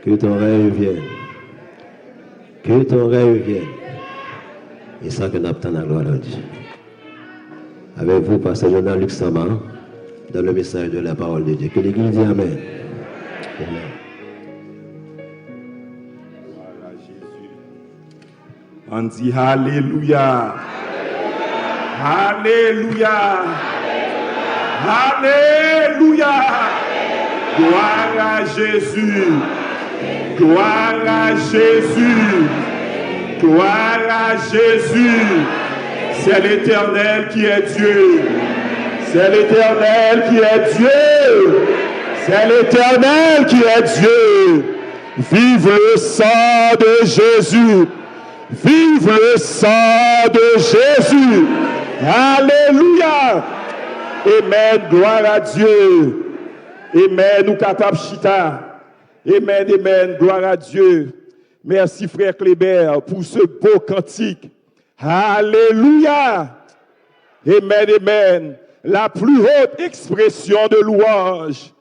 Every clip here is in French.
Que ton règne vienne. Que ton règne vienne. Et ça que nous attendons la gloire de Dieu. Avec vous, Pasteur Jonathan Luc Sama, dans le message de la parole de Dieu. Que l'Église dise Amen. Amen. On dit Alléluia. Alléluia. Alléluia. Gloire à Jésus. Gloire à Jésus. Gloire à Jésus. C'est l'Éternel qui est Dieu. C'est l'Éternel qui est Dieu. C'est l'Éternel qui est Dieu. Vive le sang de Jésus. Vive le sang de Jésus. Alléluia. Amen. Gloire à Dieu. Amen. Nous capables chita. Amen. Amen. Gloire à Dieu. Merci frère Kléber pour ce beau cantique. Alléluia. Amen. Amen. La plus haute expression de louange.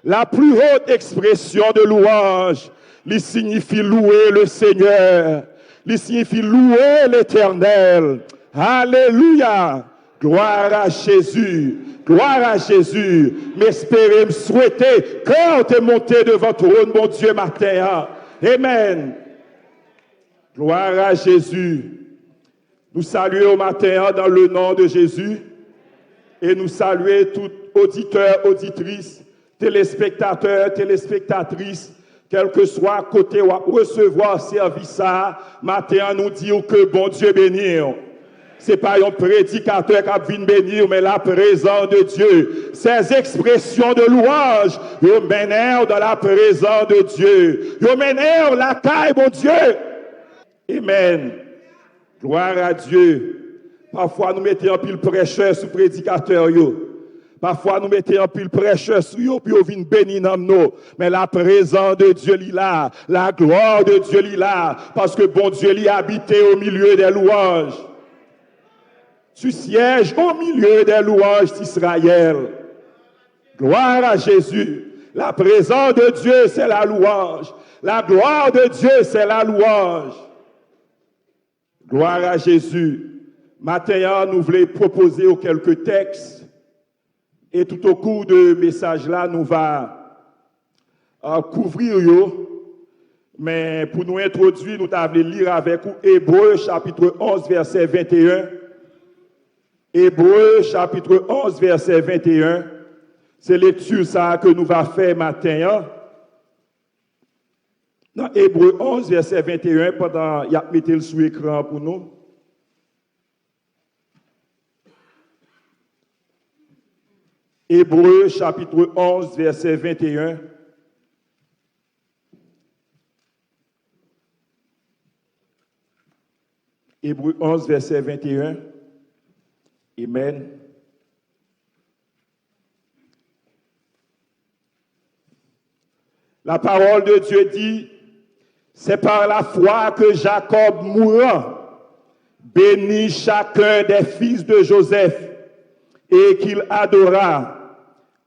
La plus haute expression de louange. Il signifie louer le Seigneur. Il signifie louer l'Éternel. Alléluia. Gloire à Jésus. Gloire à Jésus. M'espérez, me souhaiter quand tu es monté devant ton trône, mon Dieu, matin. Amen. Gloire à Jésus. Nous saluons au matin dans le nom de Jésus. Et nous saluons tout auditeur, auditrice, téléspectateur, téléspectatrice, quel que soit côté ou recevoir service à matin, nous disons que bon Dieu bénisse. Ce n'est pas un prédicateur qui vient bénir, mais la présence de Dieu. Ces expressions de louange, ils m'énervent dans la présence de Dieu. Ils m'énervent la caille, mon Dieu. Amen. Gloire à Dieu. Parfois, nous mettons un pile prêcheur sous prédicateur. Parfois, nous mettons un pile prêcheur sur eux, puis on vient bénir dans nous. Mais la présence de Dieu, est là. La gloire de Dieu, est là. Parce que bon Dieu, il habité au milieu des louanges. Tu sièges au milieu des louanges d'Israël. Gloire à Jésus. La présence de Dieu, c'est la louange. La gloire de Dieu, c'est la louange. Gloire à Jésus. Maintenant, nous voulons proposer quelques textes. Et tout au cours de message là, nous allons couvrir yo. Mais pour nous introduire, nous allons lire avec vous Hébreux chapitre 11, verset 21. Hébreux chapitre 11, verset 21. C'est lecture ça que nous allons faire matin. Dans Hébreux 11, verset 21, pendant qu'il y a mis le sous écran pour nous. Hébreux chapitre 11, verset 21. Hébreux 11, verset 21. Amen. La parole de Dieu dit, c'est par la foi que Jacob mourant, bénit chacun des fils de Joseph et qu'il adora,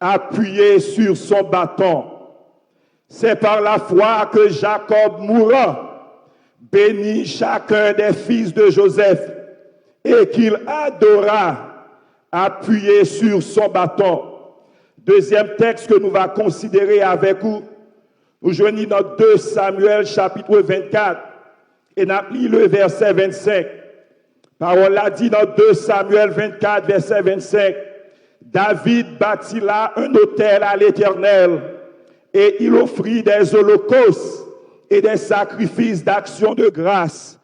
appuyé sur son bâton. C'est par la foi que Jacob mourant, bénit chacun des fils de Joseph et qu'il adora, appuyé sur son bâton. Deuxième texte que nous allons considérer avec vous, nous joignons dans 2 Samuel chapitre 24 et nous lisons le verset 25. Parole a dit dans 2 Samuel 24, verset 25, David bâtit là un autel à l'Éternel et il offrit des holocaustes et des sacrifices d'action de grâce.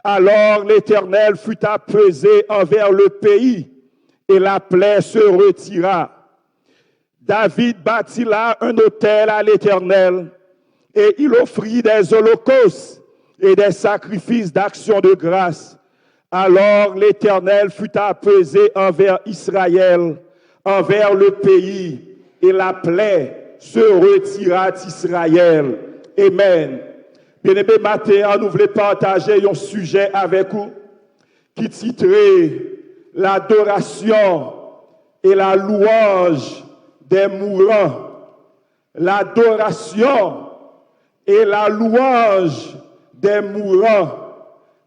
Alors l'Éternel fut apaisé envers le pays et la plaie se retira. David bâtit là un autel à l'Éternel et il offrit des holocaustes et des sacrifices d'action de grâce. Alors l'Éternel fut apaisé envers Israël, envers le pays, et la plaie se retira d'Israël. Amen. Bien-aimés, matin, nous voulons partager un sujet avec vous qui titrait l'adoration et la louange des mourants. L'adoration et la louange des mourants.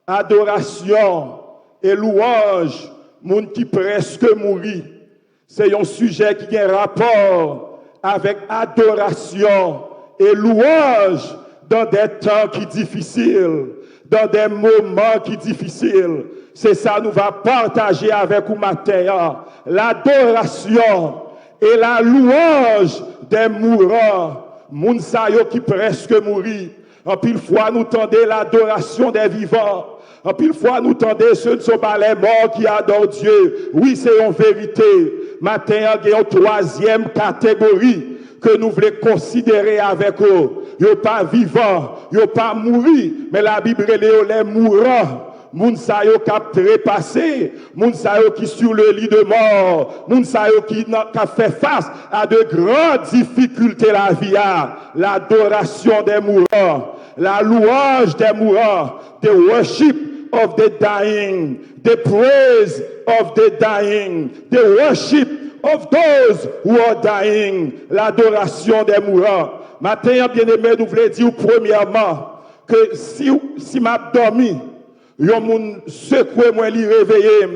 Adoration et louange, monde qui presque mourit. C'est un sujet qui a un rapport avec adoration et louange dans des temps qui difficiles, dans des moments qui difficiles. C'est ça nous va partager avec vous matin. L'adoration et la louange des mourants. Moun sa yo qui presque mourit. En pile fois nous tendez l'adoration des vivants. En pile fois nous tendez ceux ne sont pas les morts qui adorent Dieu. Oui, c'est une vérité. Matin, il y a une troisième catégorie que nous voulons considérer avec eux. Ils ne sont pas vivants, ils ne sont pas mourir, mais la Bible les mourants. Moun sa yo qui a trépassé, moun sa yo qui sur le lit de mort, moun sa yo qui a fait face à de grandes difficultés la vie, l'adoration des mourants, la louange des mourants, the worship of the dying, the praise of the dying, the worship of those who are dying, l'adoration des mourants. Matin, bien-aimé, nous voulons dire premièrement que si m'a dormi, yon moun secoué moi li réveillé.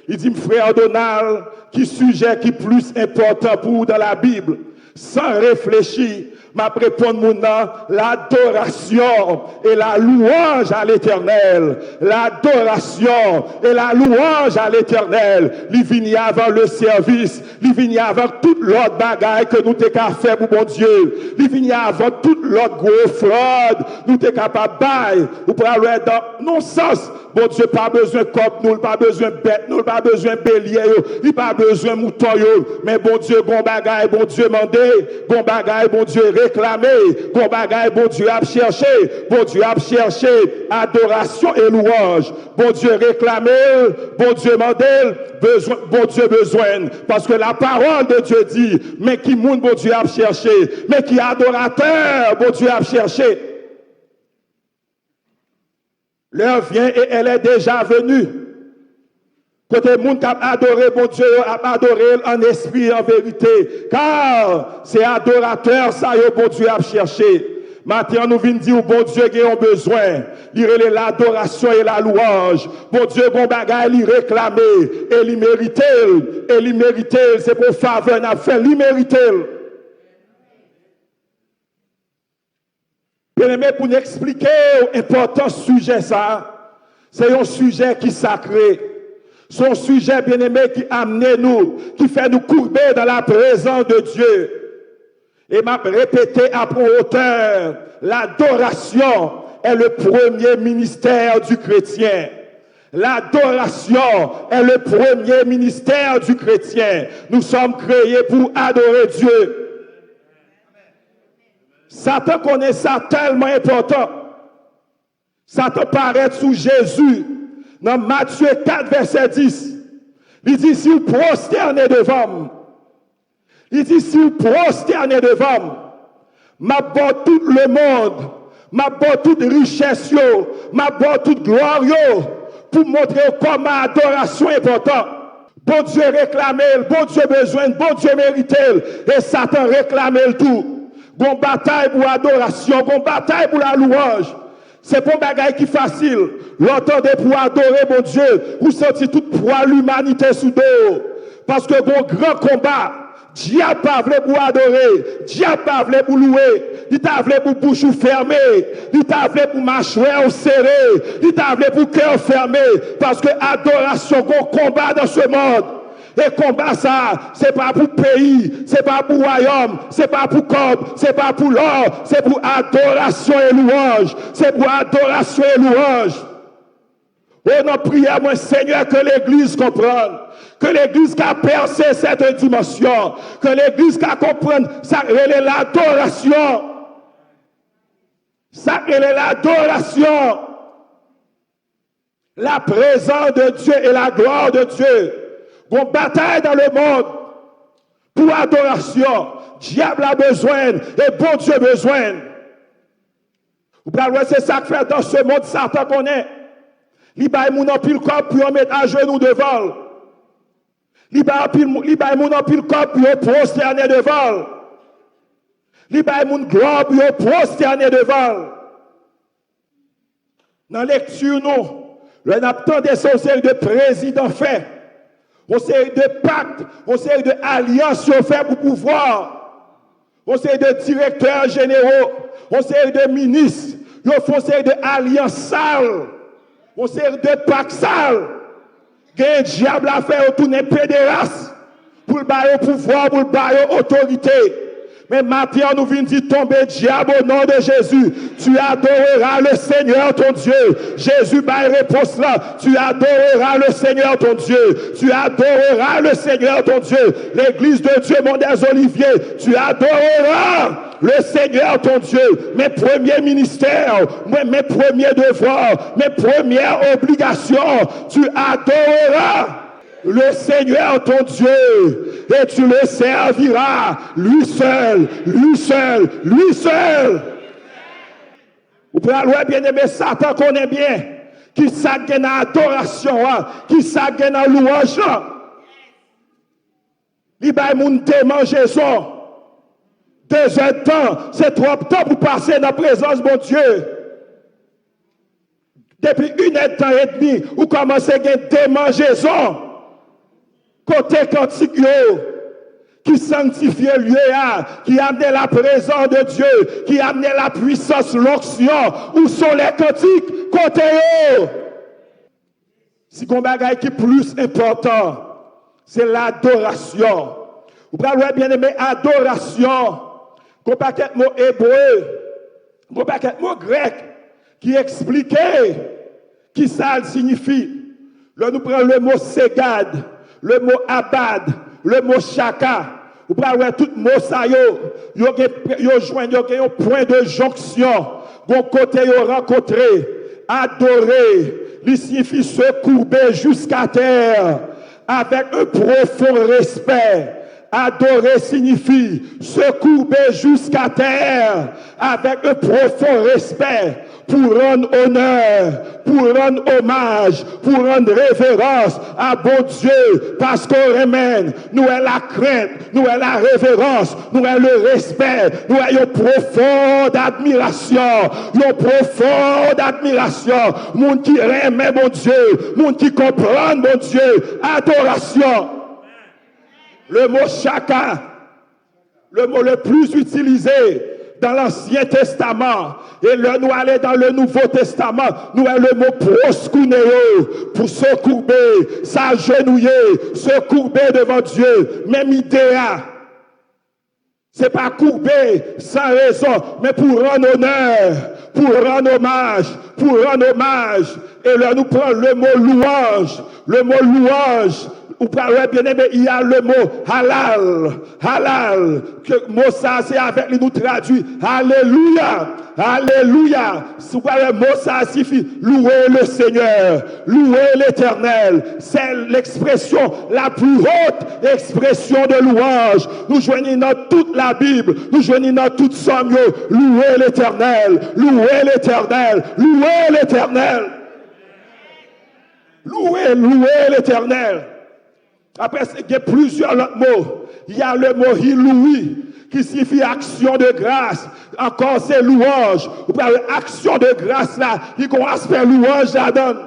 Il dit frère Donald, qui sujet qui plus important pour vous dans la Bible, sans réfléchir, m'a répondre mon nom, l'adoration et la louange à l'Éternel. L'adoration et la louange à l'Éternel. Il vient avant le service, il vient avant toute l'autre bagaille que nous t'es qu'à faire pour bon Dieu. Il vient avant toute l'autre gros fraude, nous t'es capable bailler, ou pour aller dans non-sens. Bon Dieu, pas besoin de cop, nous, pas besoin de bête, nous, pas besoin de bélier, il pas besoin de mouton, mais bon Dieu, bon bagaille, bon Dieu mandé, bon bagaille, bon Dieu réclamé, bon bagaille, bon Dieu a cherché, bon Dieu a cherché, adoration et louange, bon Dieu réclamé, bon Dieu mandé, besoin, bon Dieu besoin, parce que la parole de Dieu dit, mais qui monde bon Dieu a cherché, mais qui adorateur, bon Dieu a cherché. L'heure vient et elle est déjà venue. Côté monde qui a adoré bon Dieu, a adoré en esprit, en vérité. Car c'est adorateur, ça y est, bon Dieu a cherché. Maintenant, nous venons dire, bon Dieu, qui a besoin. Il relève l'adoration et la louange. Bon Dieu, bon bagaille, il réclamé. Et il mérite. Et il mérite. C'est pour faveur, n'a fait, il mérite. Bien-aimé, pour nous expliquer l'important sujet ça, c'est un sujet qui est sacré. C'est un sujet, bien-aimé, qui amène nous, qui fait nous courber dans la présence de Dieu. Et m'a répété à pour hauteur, l'adoration est le premier ministère du chrétien. L'adoration est le premier ministère du chrétien. Nous sommes créés pour adorer Dieu. Satan connaît ça tellement important. Satan paraît sous Jésus dans Matthieu 4, verset 10. Il dit, si vous prosternez devant moi, il dit, si vous prosternez devant moi, m'aborde tout le monde, m'aborde toute richesse, m'aborde toute gloire, pour montrer comment adoration est importante. Bon Dieu réclame, bon Dieu besoin, bon Dieu mérite, et Satan réclame le tout. Bon bataille pour l'adoration, bon bataille pour la louange. C'est pas un bagaille qui est facile. L'entendez pour adorer mon Dieu, vous sentez toute poids l'humanité sous dos. Parce que bon grand combat, diable pas voulu pour adorer, diable pas voulu pour louer, il t'a voulu pour bouche fermée, il t'a voulu pour mâchoire serrée, il t'a voulu pour cœur fermé. Parce que adoration, bon combat dans ce monde. Et combat ça, c'est pas pour pays, c'est pas pour royaume, c'est pas pour corps, c'est pas pour l'or, c'est pour adoration et louange. C'est pour adoration et louange. Oh non, prière, mon Seigneur, que l'Église comprenne, que l'Église qui a percé cette dimension, que l'Église qui a compris, ça c'est l'adoration. Ça c'est l'adoration. La présence de Dieu et la gloire de Dieu. Une bataille dans le monde pour adoration. Diable a besoin et bon Dieu a besoin. Vous pouvez c'est ça que fait dans ce monde, Satan connaît. Il va mon pile corps pour mettre à genoux devant. Il va mon pile corps pour prosterner devant. Li bay moun gloire pour prosterner devant. Dans la lecture, nous, le n'attendait son série de présidents faits, on série de pactes, on série de alliances fait pour pouvoir, on série de directeurs généraux, on série de ministres, on font série de alliances sales, on série de pactes sales. Un diable a fait retourner pédérace pour le bailler pouvoir, pour le bailler autorité. Mais maintenant, nous venons dire tomber diable au nom de Jésus. Tu adoreras le Seigneur ton Dieu. Jésus va réponse là. Tu adoreras le Seigneur ton Dieu. Tu adoreras le Seigneur ton Dieu. L'église de Dieu, mon des Oliviers. Tu adoreras le Seigneur ton Dieu. Mes premiers ministères, mes premiers devoirs, mes premières obligations. Tu adoreras le Seigneur ton Dieu, et tu le serviras, lui seul, lui seul, lui seul. Vous pouvez aller bien aimé Satan connaît bien, qui s'agène à adoration, qui s'agène à louange. Il va monter manger ça. 2 heures de temps, c'est trop de temps pour passer dans la présence de mon Dieu. Depuis 1 heure de temps et demi, vous commencez à démangeaison. Côté cantique, qui sanctifie le lieu, qui amène la présence de Dieu, qui amène la puissance, l'onction. Où sont les cantiques? Côté si on a qui est plus important, c'est l'adoration. Vous pouvez bien aimer adoration. Qu'on pas qu'un mot hébreu, qu'on pas qu'un mot grec qui expliquait qui ça signifie. Là, nous prenons le mot ségad, le mot abad, le mot chaka. Vous prenez tout mot ça, yo joignent un point de jonction. Bon côté yo rencontré, adorer, il signifie se courber jusqu'à terre avec un profond respect. Adorer signifie se courber jusqu'à terre avec un profond respect pour rendre honneur, pour rendre hommage, pour rendre révérence à bon Dieu, parce qu'on remène, nous avons la crainte, nous avons la révérence, nous avons le respect, nous avons une profonde admiration, une profonde admiration, monde qui remet mon Dieu, monde qui comprend mon Dieu, adoration. Le mot chaka, le mot le plus utilisé dans l'Ancien Testament, et là nous allons dans le Nouveau Testament, nous avons le mot proskuneo, pour se courber, s'agenouiller, se courber devant Dieu, même idéa. C'est pas courber sans raison, mais pour rendre honneur, pour rendre hommage, pour rendre hommage. Et là nous prenons le mot louange, le mot louange. Ou parlez bien aimé, il y a le mot halal, halal, que mot ça c'est avec lui nous traduit, alléluia, alléluia. Si le mot ça signifie louer le Seigneur, louer l'Éternel. C'est l'expression la plus haute expression de louange. Nous joignons dans toute la Bible, nous joignons dans toute somme, louer l'Éternel, louer l'Éternel, louer l'Éternel. Louer l'Éternel. Après, il y a plusieurs autres mots. Il y a le mot hiloui, qui signifie action de grâce. Encore, c'est louange. Vous parlez action de grâce là, il y a un aspect louange là-dedans.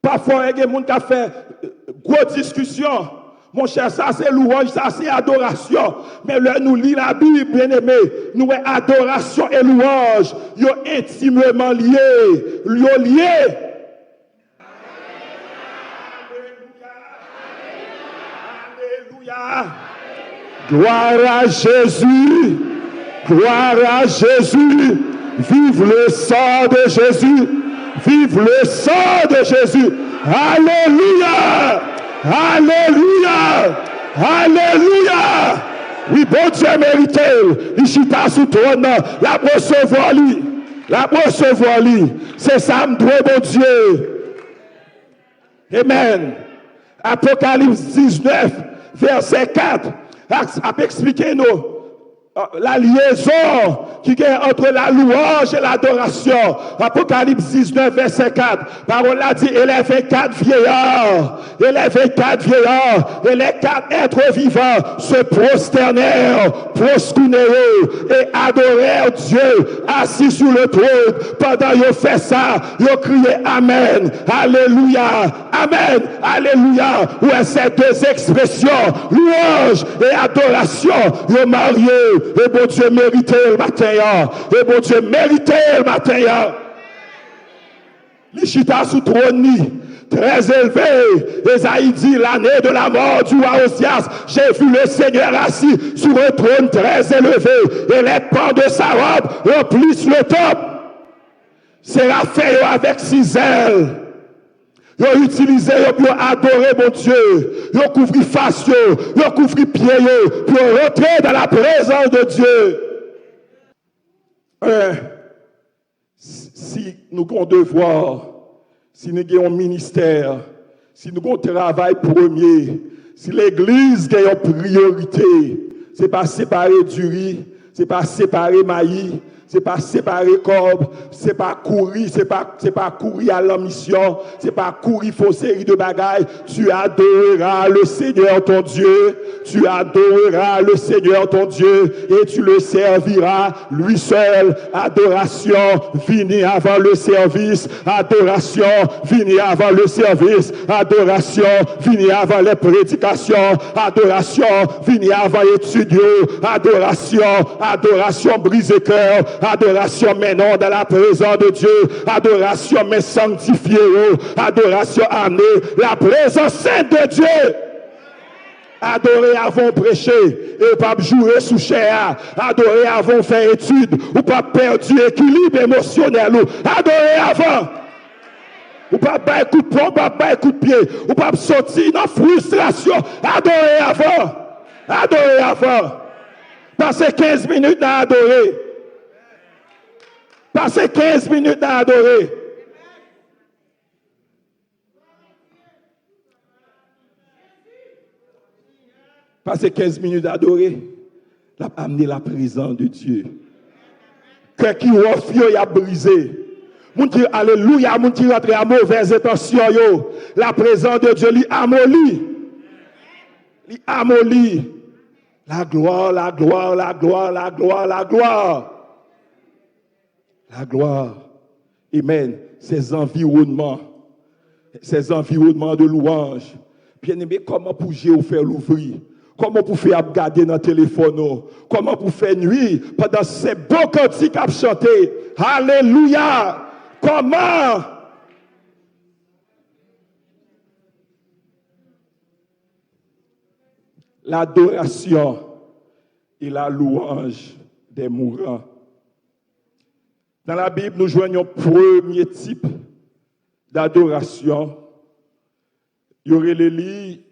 Parfois, il y a des gens qui ont fait grosse discussion. Mon cher, ça c'est louange, ça c'est adoration. Mais là, nous lisons la Bible, bien aimé. Nous, adoration et louange, ils sont intimement liés. Ils sont liés. Gloire à Jésus, gloire à Jésus, vive le sang de Jésus, vive le sang de Jésus, alléluia, alléluia, alléluia. Oui, bon Dieu mérité, il chita sous trône, la recevoir lui, c'est ça me doit bon Dieu. Amen. Apocalypse 19. Verset 4, a expliqué nous la liaison qui est entre la louange et l'adoration. Apocalypse 19, verset 4. Parole a dit, et les 24 vieillards, et les 24 vieillards, et les 4 êtres vivants se prosternèrent, proskuneo, et adorèrent Dieu assis sur le trône. Pendant qu'ils fait ça, ils criaient Amen, Alléluia, Amen, Alléluia. Ouais, ces deux expressions, louange et adoration, ils mariés. Et bon Dieu méritait le matin. Et bon Dieu méritait le matin. L'Ichita sous trône, très élevé. Esaïe dit, l'année de la mort du roi Osias, j'ai vu le Seigneur assis sur un trône très élevé. Et les pans de sa robe remplissent le temple. Séraphin avec 6 ailes. Ils ont utilisé pour adorer mon Dieu. Ils ont couvert face, ils ont couvert pied pour rentrer dans la présence de Dieu. Si nous avons un devoir, si nous avons un ministère, si nous avons un travail premier, si l'Église a une priorité, ce n'est pas séparer du riz, ce n'est pas séparer maïs, c'est pas séparer corps, c'est pas courir, c'est pas courir à la mission, c'est pas courir faux série de bagailles. Tu adoreras le Seigneur ton Dieu, tu adoreras le Seigneur ton Dieu et tu le serviras lui seul. Adoration finit avant le service, adoration finit avant le service, adoration finit avant les prédications, adoration finit avant étudier, adoration brise cœur. Adoration maintenant dans la présence de Dieu. Adoration mais sanctifiée. Adoration amenée la présence sainte de Dieu. Adorer avant prêcher et pas jouer sous chair. Adorer avant faire étude ou pas perdre équilibre émotionnel. Adorer avant. Ou pas faire coup de poing, pas faire coup de pied. Ou pas sortir dans frustration. Adorer avant. Adorer avant. Passer 15 minutes à adorer. Passer 15 minutes à adorer. Passer 15 minutes à adorer. Amener la présence de Dieu. Cœur qui refuse a brisé. Moun qui alléluia, moun qui rentre à mauvaise intention yo. La présence de Dieu lui amollit. Lui amollit. La gloire, la gloire, la gloire, la gloire, la gloire. La gloire. Amen. Ces environnements de louange. Bien aimé, comment pour faire l'ouvrir? Comment pour faire garder dans le téléphone? Comment pour faire nuit pendant ces beaux cantiques à chanter? Alléluia! Comment? L'adoration et la louange des mourants. Dans la Bible, nous joignons un premier type d'adoration. Il y aurait les lits,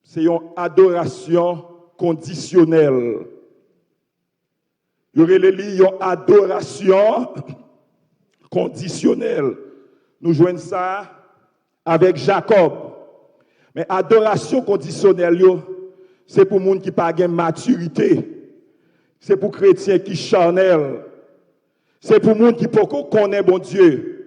c'est une adoration conditionnelle. Il y aurait les lits, une adoration conditionnelle. Nous joignons ça avec Jacob. Mais adoration conditionnelle, c'est pour les gens qui n'ont pas de maturité. C'est pour les chrétiens qui sont charnels. C'est pour les gens qui connaissent bon Dieu.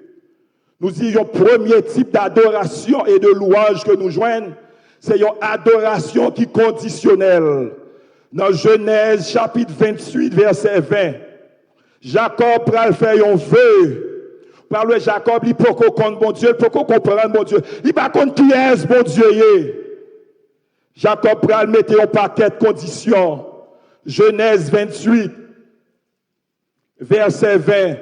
Nous disons le premier type d'adoration et de louange que nous joignons, c'est une adoration qui est conditionnelle. Dans Genèse chapitre 28, verset 20, Jacob pral faire un vœu. Par le Jacob, il peut connaître bon Dieu, il peut comprendre bon Dieu. Il ne peut pas connaître qui est bon Dieu. Jacob pral mettre un paquet de conditions. Genèse 28, verset 20.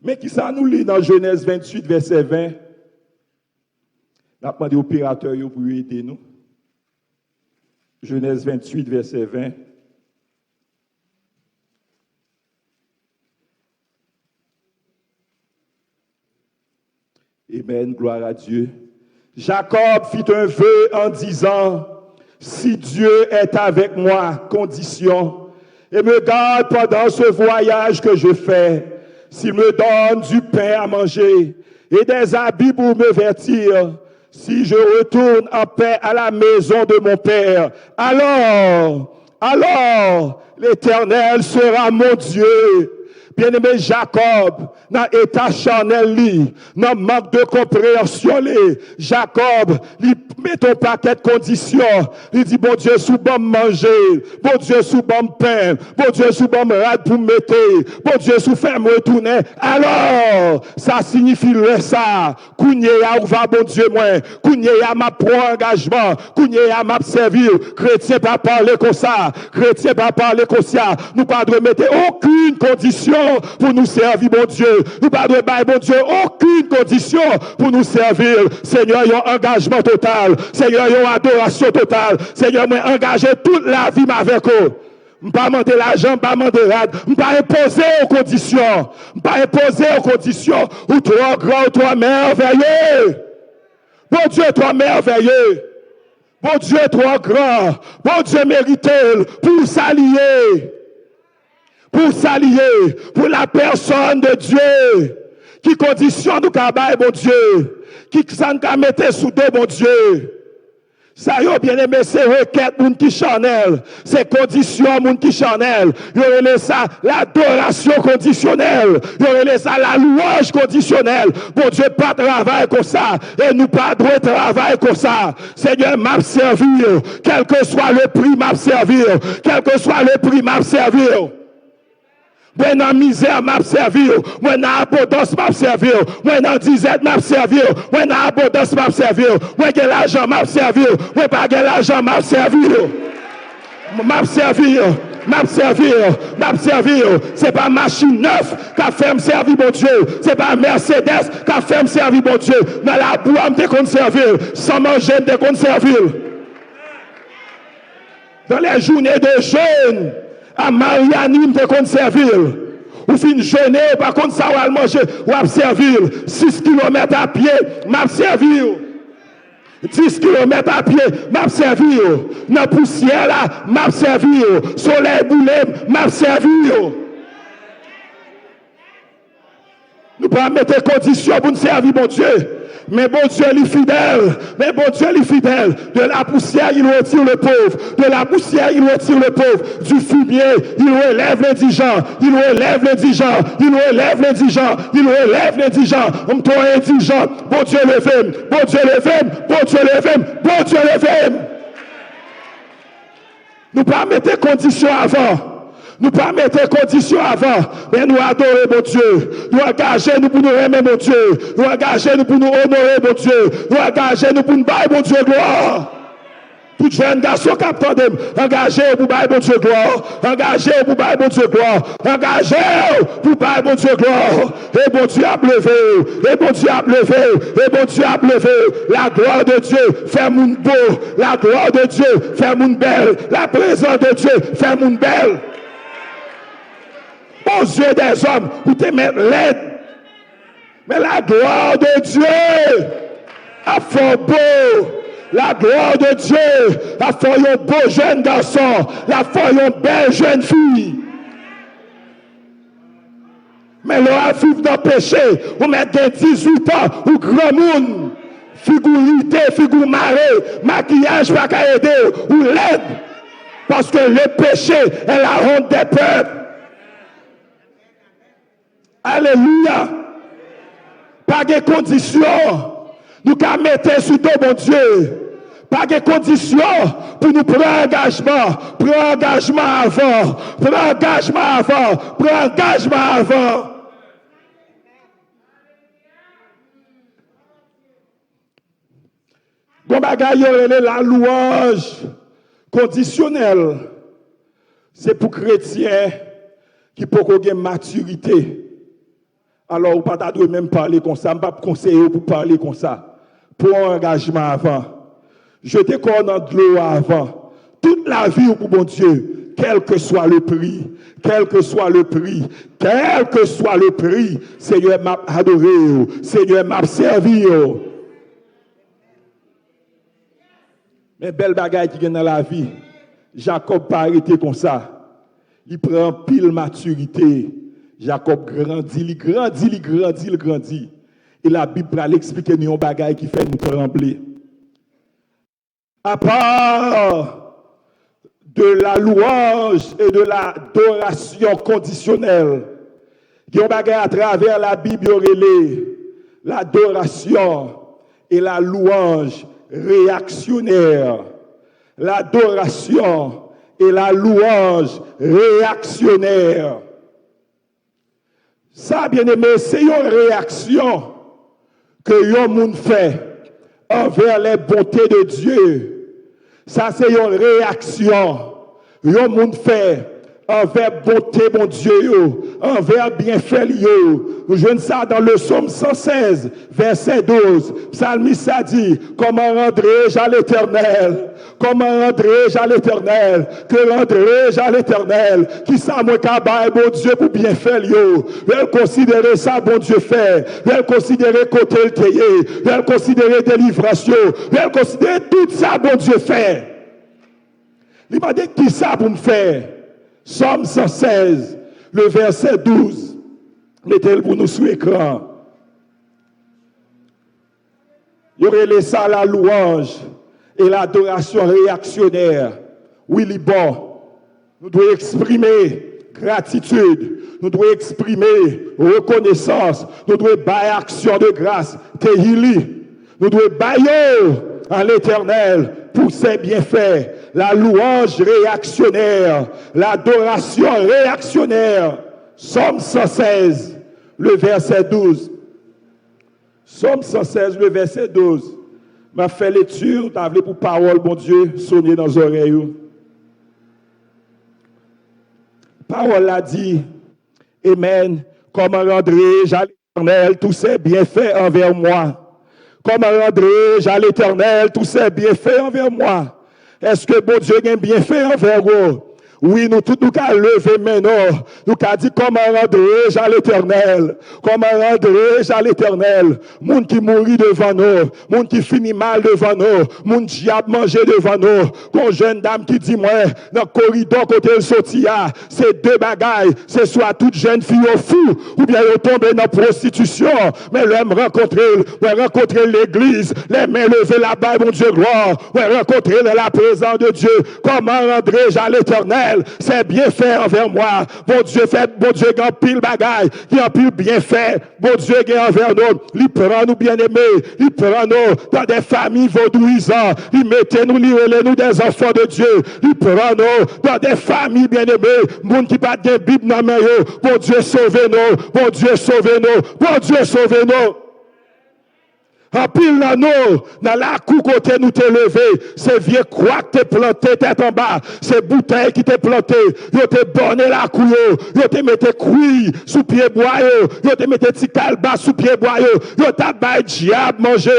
Mais qui ça nous lit dans Genèse 28, verset 20? Nous avons demandé aux opérateurs pour aider nous. Genèse 28, verset 20. Amen, gloire à Dieu. Jacob fit un vœu en disant, si Dieu est avec moi, condition, et me garde pendant ce voyage que je fais, s'il me donne du pain à manger et des habits pour me vêtir, Si je retourne en paix à la maison de mon Père, alors l'Éternel sera mon Dieu. Bien-aimé Jacob, dans l'état charnel, dans le manque de compréhension, Jacob, il met un paquet de conditions. Il dit, bon Dieu, sous bon manger, bon Dieu, sous bon pain, bon Dieu, sous bon rad pour mettre, bon Dieu, sous faire me retourner. Alors, ça signifie ça. Kounye ya ou va bon Dieu, moi. Kounye ya ma prend engagement. Kounye ya m'a servir. Chrétien pas parler comme ça. Chrétien pas parler comme ça. Nous pas de mettre aucune condition pour nous servir, bon Dieu. Nous pas de bailler, bon Dieu, aucune condition pour nous servir. Seigneur, il y a un engagement total. Seigneur, il y a une adoration totale. Seigneur, moi engagé toute la vie avec eux. Je ne pas demander l'argent, je ne pas demander rad, je ne pas imposer aux conditions. Je ne pas imposer aux conditions. Ou toi grand, ou toi merveilleux. Bon Dieu, toi merveilleux. Bon Dieu, toi grand. Bon Dieu mérité pour s'allier. Pour s'allier, pour la personne de Dieu, qui conditionne nous cabaye, bon Dieu, qui s'en mettre sous dos, bon Dieu. Ça y est, bien aimé, c'est requête, moun qui chanel, c'est condition, moun qui chanel. Y aurait ça, l'adoration conditionnelle. Y aurait ça, la louange conditionnelle. Bon Dieu, pas travail comme ça. Et nous pas de travail comme ça. Seigneur, m'a servir. Quel que soit le prix, m'a servir. Quel que soit le prix, m'a servir. Moi dans misère m'a servir, moi dans abondance m'a servir, moi dans disette m'a servir, moi dans abondance m'a servir, moi j'ai l'argent m'a servir, moi pas j'ai l'argent m'a servir. M'a servir. C'est pas machine neuve qui a fait me servir mon Dieu, c'est pas Mercedes qui a fait me servir mon Dieu. Dans la boue me conserver, sans manger me conserver. Dans les journées de jeûne à Mariani, me conserver. Ou fin jeûner, par contre, ça va manger, ou à servir. 6 km à pied, m'a servir. 10 km à pied, m'a servir. Dans la poussière là, m'a servir. Soleil boulé, m'a servir. Nous ne pouvons pas mettre conditions pour nous servir, bon Dieu. Mais bon Dieu, il est fidèle. Mais bon Dieu, il est fidèle. De la poussière, il retire le pauvre. De la poussière, il retire le pauvre. Du fumier, il relève l'indigent. Il relève l'indigent. Il relève l'indigent. Il relève l'indigent. On toi indigent. Bon Dieu, lève-moi. Bon Dieu, lève-moi. Bon Dieu, lève-moi. Bon Dieu, lève-moi. Nous ne pouvons pas mettre conditions avant. Nous ne pas mettre conditions avant, mais nous adorer mon Dieu. Nous engager nous pour nous aimer mon Dieu. Nous engager nous pour nous honorer mon Dieu. Nous engager nous pour nous bailler mon Dieu gloire. Tout jeune garçon qui attendent, engagez pour bailler mon Dieu gloire. Engagez pour bailler mon Dieu gloire. Engagez pour bailler mon Dieu gloire. Et mon Dieu a levé. Et mon Dieu a levé. Et mon Dieu a levé. La gloire de Dieu fait mon beau. La gloire de Dieu fait mon belle. La présence de Dieu fait mon belle. Aux yeux des hommes, vous te mettez l'aide. Mais la gloire de Dieu a fait beau. La gloire de Dieu a fait un beau jeune garçon. A fait une belle jeune fille. Mais là, vivre dans le péché, vous mettez 18 ans, ou grand monde, figurité, figure marée, maquillage, pas qu'à aider, ou l'aide. Parce que le péché est la honte des peuples. Alléluia. Pas de conditions. Nous qu'à mettre sous dos, mon Dieu. Pas de conditions pour nous prendre engagement. Prends engagement avant. Prends engagement avant. Prends engagement avant. Bon bagaille, la louange conditionnelle. C'est pour chrétiens qui peuvent avoir une maturité. Alors, vous ne pouvez même parler comme ça. Je ne peux pas conseiller pour parler comme ça. Pour un engagement avant. Jeter corps dans de l'eau avant. Toute la vie pour mon Dieu, quel que soit le prix, quel que soit le prix, quel que soit le prix, Seigneur m'a adoré, Seigneur m'a servi. Mais belle bagaille qui vient dans la vie, Jacob pas arrêté comme ça. Il prend pile maturité. Jacob grandit, il grandit. Et la Bible va l'expliquer nous un bagaille qui fait nous trembler. À part de la louange et de l'adoration conditionnelle, qui ont bagay à travers la Bible, l'adoration et la louange réactionnaire. L'adoration et la louange réactionnaire. Ça, bien aimé, c'est une réaction que yon moun fait envers les bontés de Dieu. Ça, c'est une réaction. Yon moun fait envers bonté, mon Dieu, envers bienfait, nous jouons ça dans le psaume 116, verset 12. Psalmiste a dit, comment rendrai-je à l'Éternel? Comment rendrai-je à l'Éternel? Que rendrai-je à l'Éternel? Qui ça, mon cabal, bon Dieu, pour bien faire, elle considérer ça, bon Dieu, fait. Elle considérer côté le théier. Elle considérer délivrance. Elle considérer tout ça, bon Dieu, fait. Il m'a dit, qui ça pour me faire? Psaume 116, le verset 12. Mettez-le pour nous sur l'écran. Il y aurait laissé la louange et l'adoration réactionnaire. Oui, bon. Nous devons exprimer gratitude. Nous devons exprimer reconnaissance. Nous devons bailler action de grâce. Nous devons bailler à l'Éternel pour ses bienfaits. La louange réactionnaire, l'adoration réactionnaire. Psaume 116, le verset 12. Psaume 116, le verset 12. M'a fait lecture, t'as voulu pour parole, mon Dieu, sonner dans les oreilles. Parole a dit, Amen, comment rendrai-je à l'Éternel tous ses bienfaits envers moi? Comment rendrai-je à l'Éternel tous ses bienfaits envers moi? Est-ce que bon Dieu a un bienfait envers vous? Oui, nous tous nous qu'à lever maintenant. Nous qu'à dit comment rendrai-je à l'Éternel? Comment rendrai-je à l'Éternel? Moun qui mourit devant nous, moun qui finit mal devant nous, moun diable manger devant nous. Qu'on jeune dame qui dit moi dans le corridor côté le sortia, c'est deux bagailles, c'est soit toute jeune fille au fou ou bien elle tombe dans la prostitution, mais l'homme rencontrer l'église, les mains levées là-bas, mon Dieu gloire, ouais rencontrer la présence de Dieu. Comment rendrai-je à l'Éternel? C'est bien fait envers moi. Bon Dieu fait, bon Dieu qui a pile bagaille, qui a pile bien fait. Bon Dieu qui est envers nous. Il prend nous bien aimés. Il prend nous dans des familles vaudouisantes. Il mettait nous, nous des enfants de Dieu. Il prend nous dans des familles bien aimées. Moun qui pas de Bible dans main. Bon Dieu sauvez-nous. Bon Dieu sauvez-nous. Bon Dieu sauvez-nous. En pile dans la cou côté nous t'es levé, c'est vieux croix que t'es planté tête en bas, c'est bouteille qui t'es planté, yo t'es borné la cou yo t'es mette couille sous pied bois yo t'es mette petit calba sous pied bois yo t'as bail diable manger,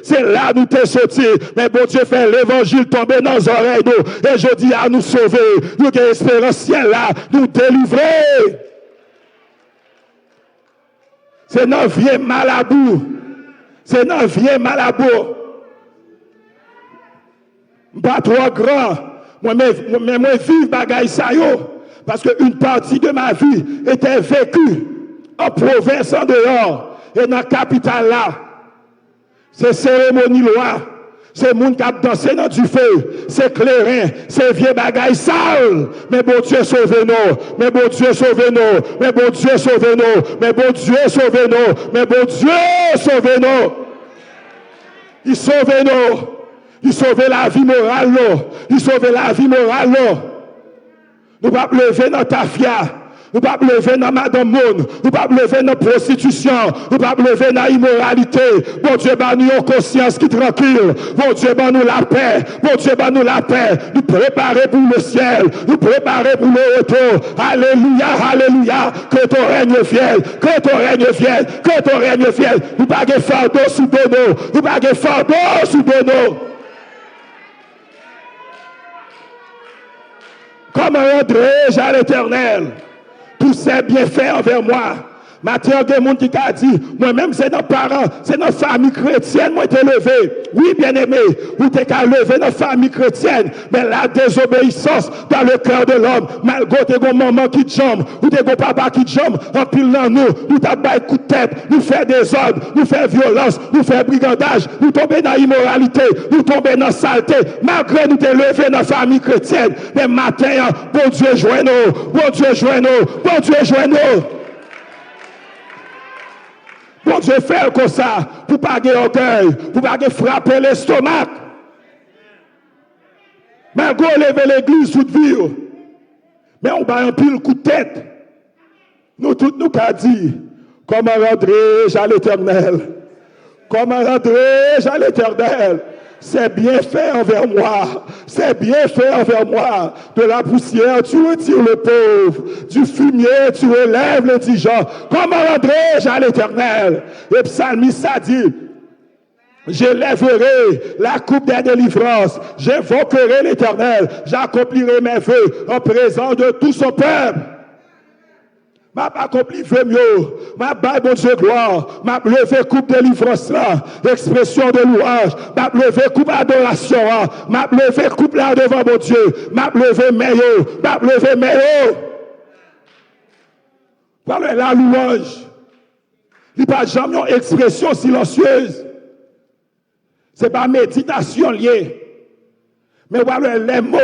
c'est là nous t'es sorti, mais bon Dieu fait l'évangile tomber dans nos oreilles nous, et je dis à nous sauver, nous qui espérance ciel là, nous délivrer. C'est notre vieux malabou. C'est un vieux malabo. Pas trop grand. Moi vivre bagaille ça yo. Parce qu'une partie de ma vie était vécue en province en dehors. Et dans la capitale là. C'est cérémonie loi. C'est moun qui a dansé dans du feu. C'est clairin. C'est vieux bagaille sale. Mais bon Dieu sauve-nous. Mais bon Dieu sauve-nous. Mais bon Dieu sauve-nous. Mais bon Dieu sauve-nous. Mais bon Dieu sauve-nous. Il sauve nous. Il sauve la vie morale. Il sauve la vie morale. Nous ne pouvons pas lever dans ta fia. Nous ne pouvons pas lever dans Madame Monde. Nous ne pouvons pas lever dans la prostitution. Nous ne pouvons pas lever dans l'immoralité. Bon Dieu, bah nous une conscience qui tranquille. Bon Dieu, bah nous la paix. Bon Dieu, bah nous la paix. Nous préparer pour le ciel. Nous préparer pour le retour. Alléluia, alléluia. Que ton règne vienne. Que ton règne vienne. Que ton règne vienne. Nous ne pouvons pas fardeau sous de nous. Nous ne pouvons pas fardeau sous de nous. Comment rendrai-je à l'Éternel tous ces bienfaits envers moi? Matin, il y a des gens qui ont dit, moi-même, c'est nos parents, c'est notre famille chrétienne, moi, t'ai levé. Oui, bien-aimé, vous t'es qu'à lever notre famille chrétienne, mais la désobéissance dans le cœur de l'homme, malgré tes maman qui jambe, ou tes papa qui jambe, en pile dans nous t'as coup de tête, nous fait désordre, nous fait violence, nous fait brigandage, nous tomber dans l'immoralité, nous tomber dans la saleté, malgré nous t'es levé dans la famille chrétienne, mais matin, bon Dieu, joins-nous, bon Dieu, joins-nous, bon Dieu, joins-nous. Bon Dieu, fait comme ça, pour pas avoir orgueil, pour pas frapper l'estomac. Mais go lever l'église toute vie. Mais on va un pile coup de tête. Nous tous nous qu'a dit, comment rentrer-je à l'éternel? Comment rentrer-je à l'éternel? C'est bien fait envers moi. C'est bien fait envers moi. De la poussière, tu retires le pauvre. Du fumier, tu relèves l'indigent. Comment rendrai-je à l'éternel? Et psalmiste a dit, j'élèverai la coupe des délivrances. J'invoquerai l'éternel. J'accomplirai mes vœux en présence de tout son peuple. M'a pas accompli vœu mieux, m'a baille bon Dieu gloire, m'a levé coupe de délivrance là, expression de louange, m'a levé coupe adoration, m'a levé coupe là devant mon Dieu, m'a levé meilleur, m'a levé meilleur. Voilà la louange. Il n'y a pas jamais une expression silencieuse. Ce n'est pas méditation liée. Mais voilà les mots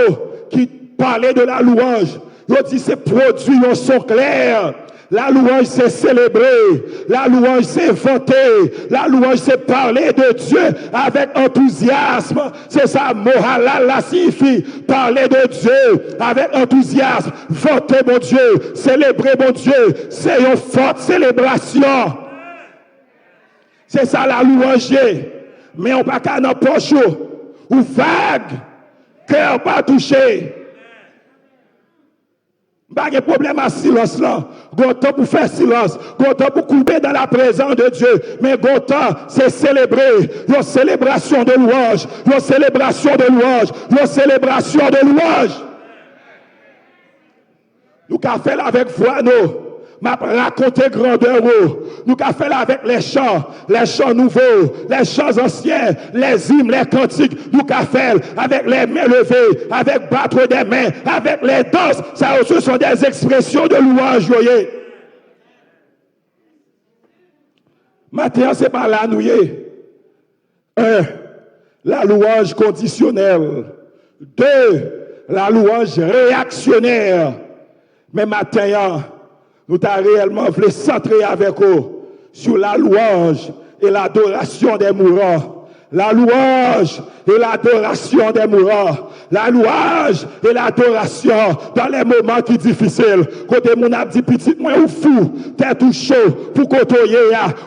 qui parlaient de la louange. Il dit c'est produit un son clair. La louange c'est célébrer. La louange c'est vanter. La louange c'est parler de Dieu avec enthousiasme. C'est ça, mohalala signifie parler de Dieu avec enthousiasme. Vanter mon Dieu. Célébrer mon Dieu. C'est une forte célébration. C'est ça la louange. Mais on ne peut pas dans poche ou vague. Cœur pas touché. Pas de problème à silence là. Gontan pour faire silence. Gontan pour couper dans la présence de Dieu. Mais Gontan, c'est célébrer. Une célébration de louange. Une célébration de louange. Une célébration de louange. Nous avons fait avec voix, nous. M'a raconté grandeur. Nous avons fait avec les chants nouveaux, les chants anciens, les hymnes, les cantiques. Nous avons fait avec les mains levées, avec battre des mains, avec les danses. Ça aussi sont des expressions de louange. Maintenant, c'est pas là, nous. 1. La louange conditionnelle. 2. La louange réactionnaire. Mais maintenant, nous avons réellement voulu centrer avec eux sur la louange et l'adoration des mourants. La louange et l'adoration des mourants. La louange et l'adoration dans les moments qui sont difficiles. Côté mon a dit petit moi ou fou, t'es tout chaud pour côtoyer,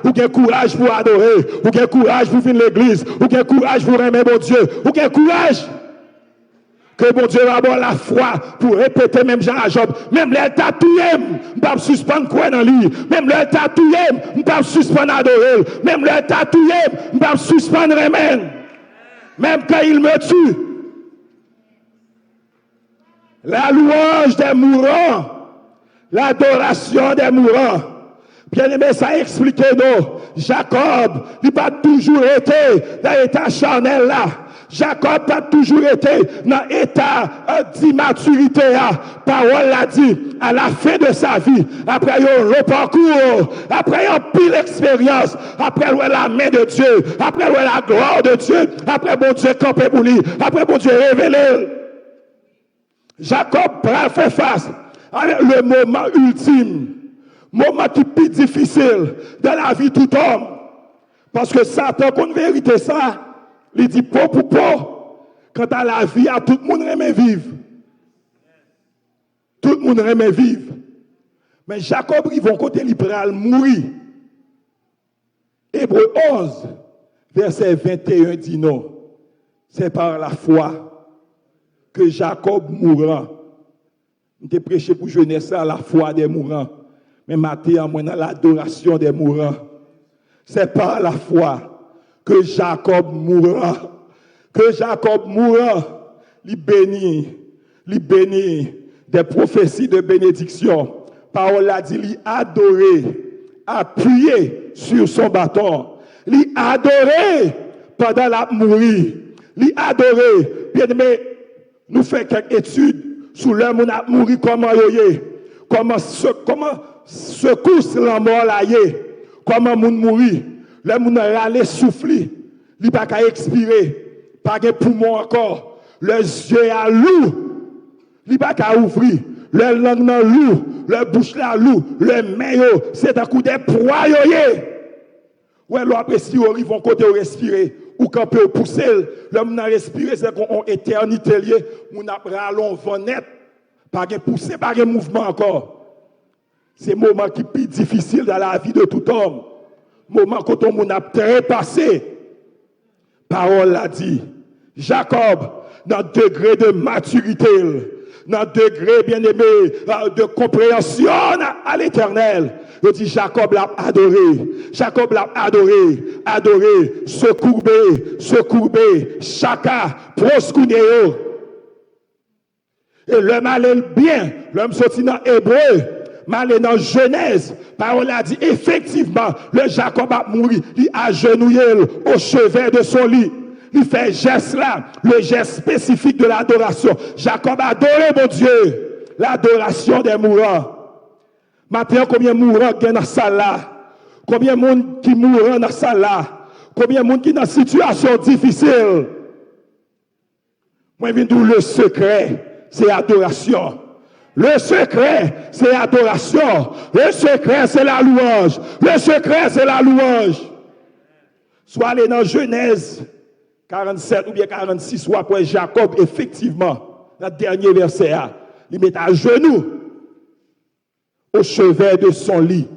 ou quel courage pour adorer, ou quel courage pour venir l'église, ou quel courage pour aimer mon Dieu, ou quel courage. Que mon Dieu va avoir la foi pour répéter même Jean à Job. Même les tatoués, je ne peux pas suspendre quoi dans lui. Même les tatoués, je ne peux pas suspendre adorer. Même les tatoués, je ne peux pas suspendre remède. Même quand il me tue. La louange des mourants. L'adoration des mourants. Bien aimé, ça explique nous. Jacob, il n'a pas toujours été dans l'état charnel là. Jacob a toujours été dans l'état d'immaturité. Parole l'a dit, à la fin de sa vie, après un long parcours, après une pile expérience, après la main de Dieu, après la gloire de Dieu, après bon Dieu campé pour lui, après bon Dieu révélé. Jacob a fait face avec le moment ultime, moment qui est plus difficile dans la vie de tout homme. Parce que Satan, qu'on vérité ça, il dit pour quant à la vie, à tout le monde aime vivre. Tout le monde aime vivre. Mais Jacob, ils vont côté libéral mourir. Hébreu 11, verset 21 dit non. C'est par la foi que Jacob mourra. Je prêché pour jeunesse à la foi des mourants. Mais maintenant, moi, dans l'adoration des mourants. C'est par la foi que Jacob mourra. Que Jacob mourra. Il bénit des prophéties de bénédiction. Parole a dit, il adorer appuyé sur son bâton. Il adoré pendant la mourir. Il adoré. Bien aimé, nous faisons quelques études sur l'homme où a mouru, comment secousse la mort là comment moun mourir. L'homme où a râlé, soufflé. Il n'a pas expirer. Pas de poumon encore. Les yeux à loup. Il n'a pas qu'à ouvrir. Le langue dans loup. Le bouche là loup. Le maillot. C'est un coup de poids. Ouais, après, si on arrive, on côté respirer. Ou quand on peut pousser, l'homme n'a respiré, c'est qu'on éternité lié. On a rallon vent net. Pas de pousser, pas de mouvement encore. C'est un moment qui est plus difficile dans la vie de tout homme. Moment quand on a trépassé. Parole l'a dit. Jacob, dans le degré de maturité, dans le degré, bien aimé, de compréhension à l'éternel. Il dit Jacob l'a adoré. Jacob l'a adoré. Adoré. Se courber. Chaka. Proskuneo. Et l'homme allait bien. L'homme sorti dans Hébreu. Malé dans Genèse, parole a dit effectivement, le Jacob a mouru, il a agenouillé au chevet de son lit. Il fait geste là, le geste spécifique de l'adoration. Jacob a adoré mon Dieu, l'adoration des mourants. Maintenant, combien de mourants il y a dans la salle là? Combien de monde qui mourent dans la salle là? Combien de monde qui sont dans une situation difficile? Moi, je viens d'où le secret, c'est adoration. Le secret, c'est l'adoration. Le secret, c'est la louange. Le secret, c'est la louange. Soit aller dans Genèse 47 ou bien 46, soit après Jacob, effectivement, dans le dernier verset, il met à genoux au chevet de son lit.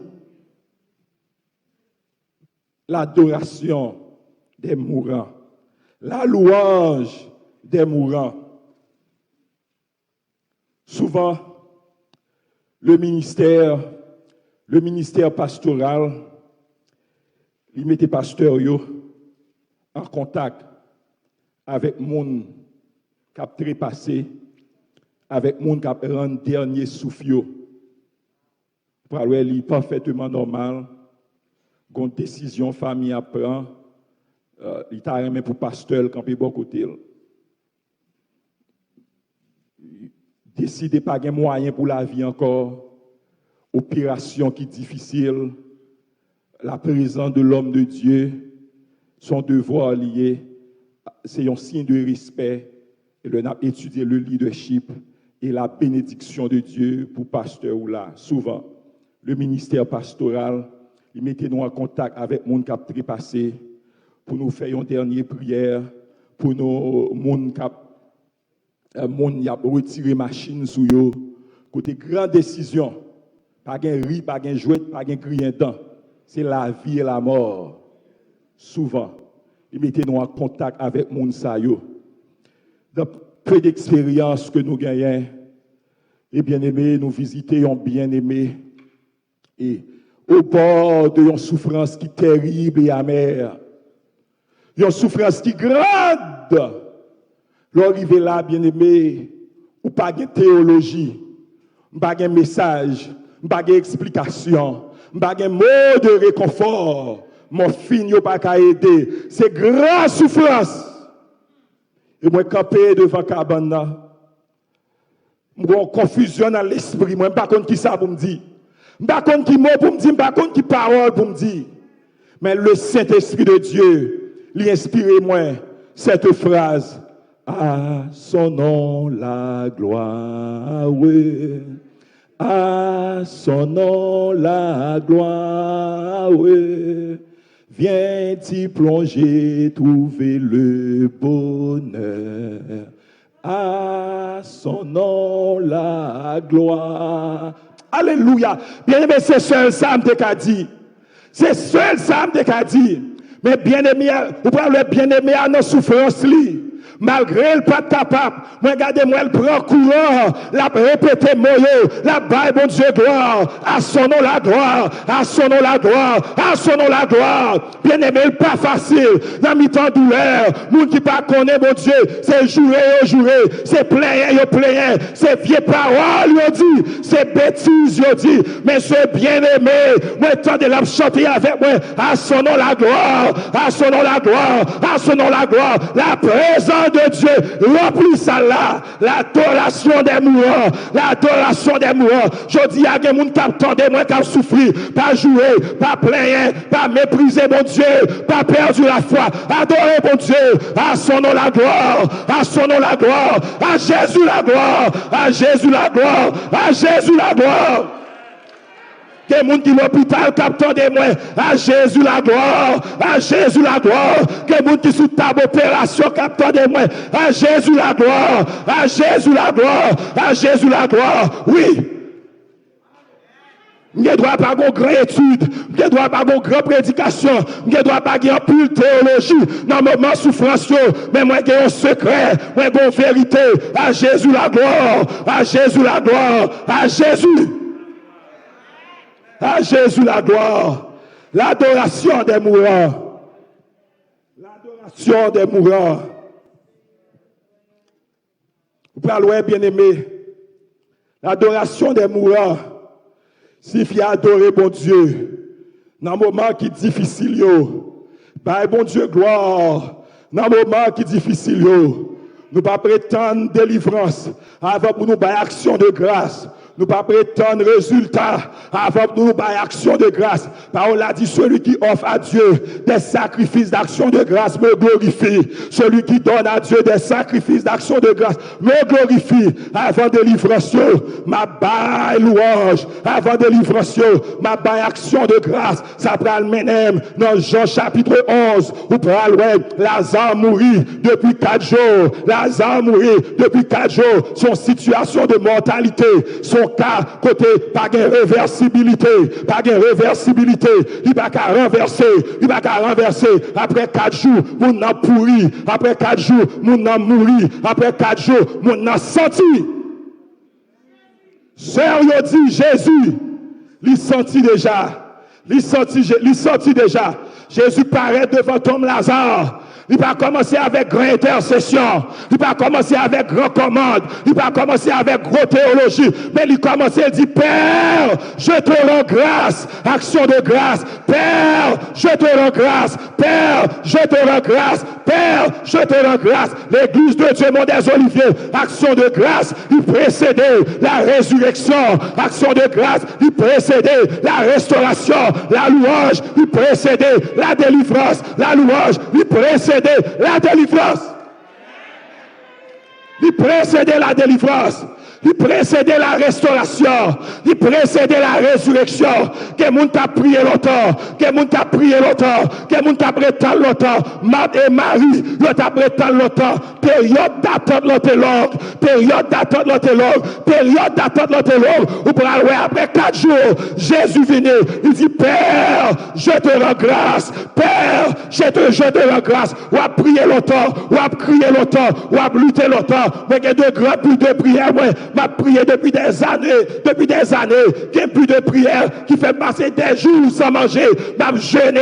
L'adoration des mourants. La louange des mourants. Souvent, le ministère pastoral, il mettait pasteur en contact avec moun qui a trépassé, avec moun qui a rendu dernier souffle. Pour lui, parfaitement normal, une décision famille à prendre, il t'a remis pour pasteur camper bon côté. Décider pas de moyens pour la vie encore, opération qui est difficile, la présence de l'homme de Dieu, son devoir lié, c'est un signe de respect, et on a étudié le leadership et la bénédiction de Dieu pour pasteur ou là. Souvent, le ministère pastoral, il mettait nous en contact avec les gens qui ont trépassé, pour nous faire une dernière prière, pour nous, gens qui moun y a retiré machine sou yo côté grande décision pas gain ri pas gain jouet pas gain crier dedans c'est la vie et la mort souvent il mettait nous en contact avec moun sa yo dans peu d'expérience que nous gagnons et bien aimé nous visiter un bien aimé et au bord de une souffrance qui est terrible et amère une souffrance qui est grande. L'arrivée là, bien aimé, ou pas de théologie, pas de message, pas d'explication, pas de mot de réconfort. Mon fils n'a pas qu'à aider. C'est grande souffrance. Et moi, campé devant Cabana, moi, confusion dans l'esprit. Moi, je ne sais pas qui ça pour me dire. Je ne sais pas qui mot pour me dire, je ne sais pas qui parole pour me dire. Mais le Saint-Esprit de Dieu, lui inspire moi cette phrase. À son nom la gloire, oui. À son nom la gloire, oui. Viens-tu plonger, trouver le bonheur. À son nom la gloire. Alléluia. Bien aimé, c'est seul Sam de Kadi. C'est seul Sam de Kadi. Mais bien aimé, vous pouvez le bien aimé à nos souffrances. Malgré le pas capable, moi regardez-moi le prend courant, la répété moyo, la baille bon Dieu gloire, à son nom la gloire, à son nom la gloire, à son nom la gloire. Bien aimé, le pas facile, dans mi-temps douleur, moun qui pas connaît mon Dieu, c'est jouer, c'est plaigner, c'est vieilles paroles, yo dit, c'est bêtises, yo dit, mais c'est bien aimé, moi tant de la chanter avec moi, à son nom la gloire, à son nom la gloire, à son nom la gloire, la présence de Dieu, remplis ça là, l'adoration des mourants, l'adoration des mourants. Je dis à des gens qui attendent, moi qui souffrir, pas jouer, pas plaindre, pas mépriser mon Dieu, pas perdre la foi, adorer mon Dieu, à son nom la gloire, à son nom la gloire, à Jésus la gloire, à Jésus la gloire, à Jésus la gloire. Que moun qui l'hôpital captant de moi, à Jésus la gloire, à Jésus la gloire. Que moun qui sous table opération captant de moi, à Jésus la gloire, à Jésus la gloire, à Jésus la gloire. Oui. Je ne dois pas avoir une grande étude, je ne dois pas avoir une grande prédication, je ne dois pas avoir une pure théologie dans le moment de souffrance, mais moi j'ai un secret, moi j'ai une vérité. À Jésus la gloire, à Jésus la gloire, à Jésus. À Jésus la gloire, l'adoration des mourants, l'adoration des mourants. Vous parlez bien aimé, l'adoration des mourants, signifie adorer bon Dieu dans un moment qui est difficile. Bah, bon Dieu gloire dans un moment qui est difficile. Nous pas prétendre délivrance avant pour nous faire action de grâce. Nous pas prétendre résultat avant nous faire action de grâce. Parole a dit celui qui offre à Dieu des sacrifices d'action de grâce me glorifie. Celui qui donne à Dieu des sacrifices d'action de grâce me glorifie. Avant délivrance, ma baille louange. Avant délivrance, ma baille action de grâce. Ça pral menem dans Jean chapitre 11 où pral Lazare mourit depuis 4 jours. Lazare mourit depuis 4 jours. Son situation de mortalité, son cas côté pas de réversibilité, il va pas renverser, après 4 jours mon n'a pourri, après 4 jours mon n'a mouri, après 4 jours mon n'a senti. Sœur yo dit Jésus, il senti déjà, Jésus paraît devant Tom Lazare. Il va commencer avec grande intercession. Il va commencer avec grande commande. Il va commencer avec grande théologie. Mais il commence à dire, Père, je te rends grâce. Action de grâce. Père, je te rends grâce. Père, je te rends grâce. Père, je te rends grâce. L'église de Dieu, mon des Oliviers. Action de grâce. Il précédait la résurrection. Action de grâce. Il précédait la restauration. La louange. Il précédait la délivrance. La louange. Il précédait la délivrance. Il précédait la délivrance. Il précédait la restauration. Il précédait la résurrection. Que moun t'a prié longtemps. Que moun t'a prié longtemps. Que moun t'a prétend longtemps. Marthe et Marie, yo t'a prétend longtemps. Période d'attente l'autre longue. Période d'attente l'autre longue. Période d'attente l'autre longue. Ou pour aller après 4 jours, Jésus venu. Il dit, Père, je te rends grâce. Père, je te rends grâce. Ou à prier longtemps. Ou à crier longtemps. Ou à lutter longtemps. Mais il y a de grands buts de prière, m'a prié depuis des années, qu'il y a plus de prière qui fait passer des jours sans manger, m'a jeûné,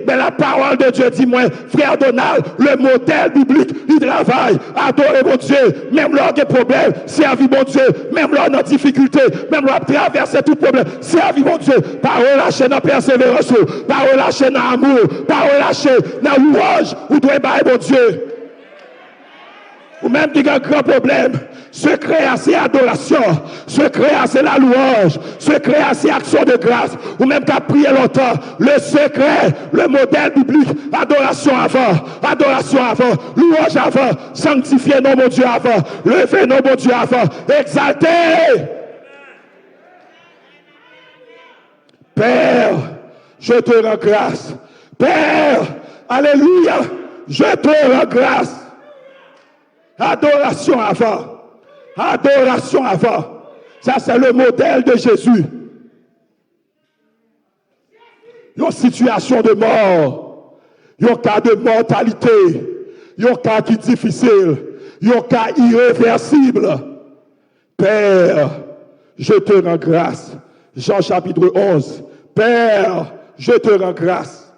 mais la parole de Dieu dit moi, frère Donald, le modèle biblique, il travaille, adorer mon Dieu, même lors des problèmes, servir mon Dieu, même lors de difficultés, même lors de traverser tout problème, servir mon Dieu, pas relâcher dans persévérance, pas relâcher dans amour, pas relâcher dans louange, ou doit bailler mon Dieu. Ou même qui a un grand problème, secret à ses adorations, secret à ses la louange, secret à ses actions de grâce, ou même qui a prié longtemps, le secret, le modèle biblique, adoration avant, louange avant, sanctifier nos mon Dieu avant, lever nos mon Dieu avant, exalter. Père, je te rends grâce. Père, alléluia, je te rends grâce. Adoration avant. Adoration avant. Ça, c'est le modèle de Jésus. Une situation de mort. Un cas de mortalité. un cas qui est difficile, un cas irréversible. Père, je te rends grâce. Jean chapitre 11. Père, je te rends grâce.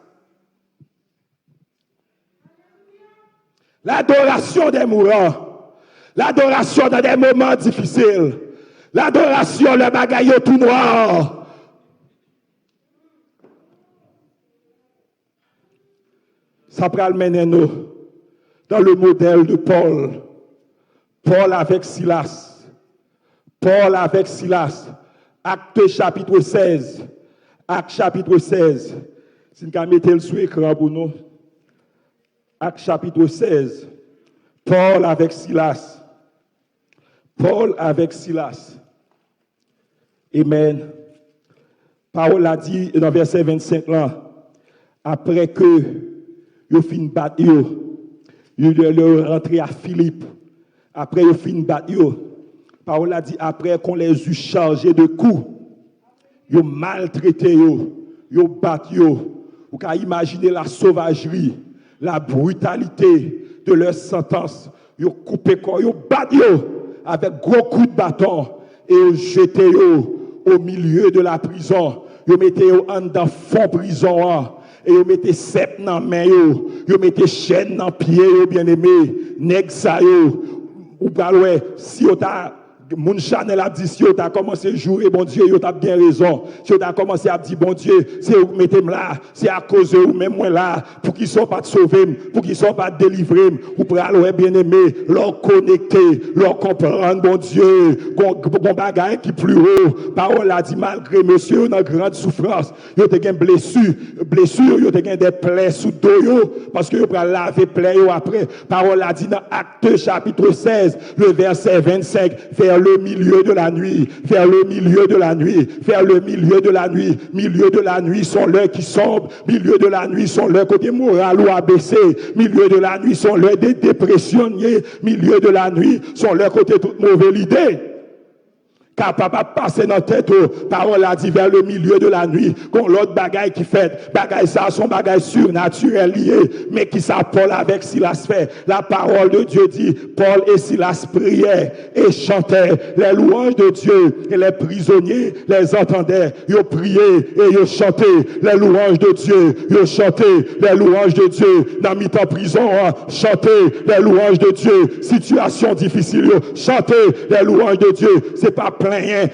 L'adoration des mourants, l'adoration dans des moments difficiles, l'adoration, le bagaille tout noir. Ça peut mener nous dans le modèle de Paul. Paul avec Silas. Paul avec Silas. Acte chapitre 16. Acte chapitre 16. Si nous mettons le sur l'écran pour nous. Acte chapitre 16. Paul avec Silas. Paul avec Silas. Amen. Paul a dit dans verset 25 là, après que ils fin battre ils rentré à Philippe. Après ils fin battre Paul a dit après qu'on les eut chargés de coups, ils maltraité ils battu vous pouvez imaginer la sauvagerie, la brutalité de leur sentence. Ils coupé corps, ils battu avec gros coups de bâton et ils jeté au milieu de la prison. Ils mettaient en dans fond prison. Et vous mettez cep dans main vous mettez chaîne dans pied bien-aimé, nèg sa yo, ou parlez si vous ta Moun Chanel a dit si vous a commencé à jouer, bon Dieu, vous avez bien raison. Si vous a commencé à dire, bon Dieu, si vous mettez là, c'est à cause de vous, même moi là, pour qu'ils ne soient pas sauvés, pour qu'ils ne soient pas délivrés, ou pour aller bien aimé, leur connecter, leur comprendre, bon Dieu, bon bagage qui plus haut. Parole a dit, malgré monsieur, dans grande souffrance, vous avez des blessures, vous avez des plaies sous dos, parce que vous avez laver plaies après. Parole a dit dans Acte chapitre 16, le verset 25, vers le milieu de la nuit, vers le milieu de la nuit, vers le milieu de la nuit, milieu de la nuit sont l'heure qui sombre, milieu de la nuit sont l'heure côté moral ou abaissé, milieu de la nuit sont l'heure des dépressionnés, milieu de la nuit sont l'heure côté toute mauvaise idée. Car papa passe dans tête, parole a dit vers le milieu de la nuit, qu'on l'autre bagaille qui fait, bagaille ça, son bagaille surnaturel lié, mais qui ça Paul avec Silas fait. La parole de Dieu dit, Paul et Silas priaient et chantaient les louanges de Dieu, et les prisonniers les entendaient, ils priaient et ils chantaient les louanges de Dieu, ils chantaient les louanges de Dieu, dans mi-temps prison, chantaient les louanges de Dieu, situation difficile, chantaient les louanges de Dieu, c'est pas